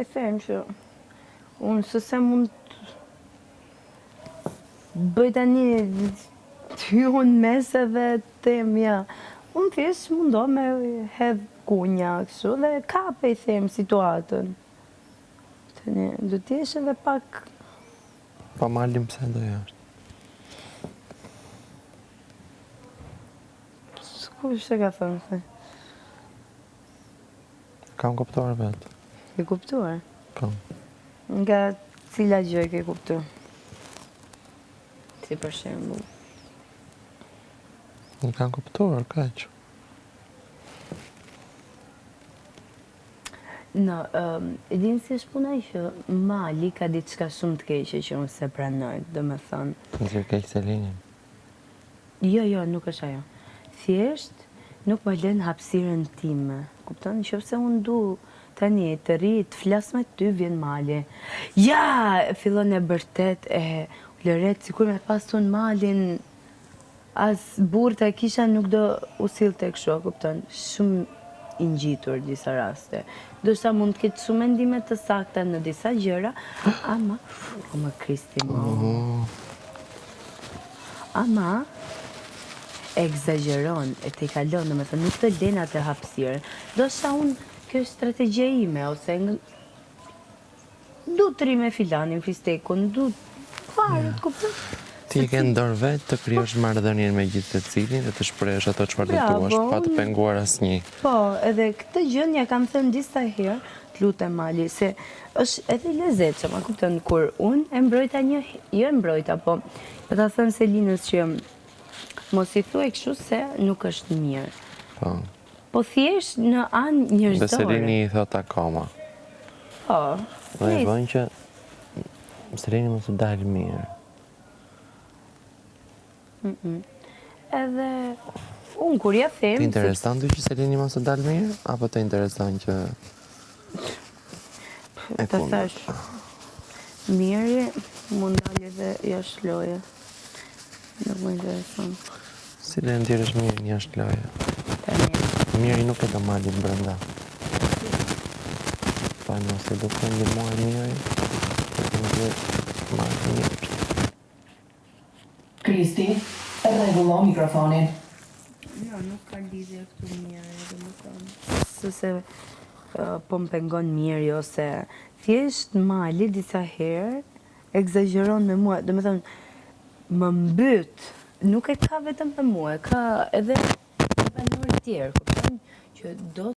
i them që unë se mund bëj tani ty unë mes edhe them ja. Unë thjesht mundo me hedh kunja kështu dhe kape i them situatën. Tani do t'jesh edhe pak Pa malim pse do jashtë. Kush e ka thënë se? Kam kuptuar vetë. E kuptuar? Kam. Nga cila gjë e ke kuptuar? Si për shembull. Nuk kam kuptuar, kaq. E din si është puna që mali ka diçka shumë të keqe që unë se pranoj, domethënë. Nëse keq Selinin. Jo, nuk është ajo. Thjesht nuk më lën hapësirën time. Kupton? Nëse unë du tani të ri, të flas me ty, vjen mali. Ja, fillon e bërtet e lëret, sikur me pas unë malin, as burë të kisha nuk do usil të kështu, kupton? Shumë i ngjitur disa raste. Do shta mund të ketë shumë mendime të sakta në disa gjëra, ama, o më Kristi mo. Ama, egzageron, e te kalon, në me thë, nuk të len atë hapësirë. Do shta unë, kjo është strategje ime, ose du të ri me filanin, fistekun, du farët, kupton? Ti ke ndorë vetë të kryosh marrëdhënien me gjithë secilin dhe të shpresh ato çfarë do duash, pa të penguar asnjë. Po, edhe këtë gjë ja kam thënë disa herë, të lutem mali, se është edhe lezetshëm, a kupton, kur unë e mbrojta jo e mbrojta, po ta thënë Selinës që mos i thuaj kështu se nuk është mirë. Po. Po thjesht në anë njerëzore. Dhe Selini i thot akoma. Po. Dhe e bën që Selini mos të dalë mirë. Edhe unë kur ja them... Të intereson ty që Selini mos të dalë mirë? Apo të intereson që... Të thash, mirë mund dalë edhe jashtë loje. Nuk më intereson. Si dhe ndjerësh mirë një jashtë loje? Mirë nuk e të malin brenda. Pa nëse do të ndihmuar mirë, të në marrë mirë. Kristi, rregullo mikrofonin. Jo, nuk ka lidhje këtu mirë, domethënë. Se po më pengon mirë, ose thjesht mali disa herë egzageron me mua, domethënë më mbyt, nuk e ka vetëm me mua, ka edhe banor tjerë, kupton, që do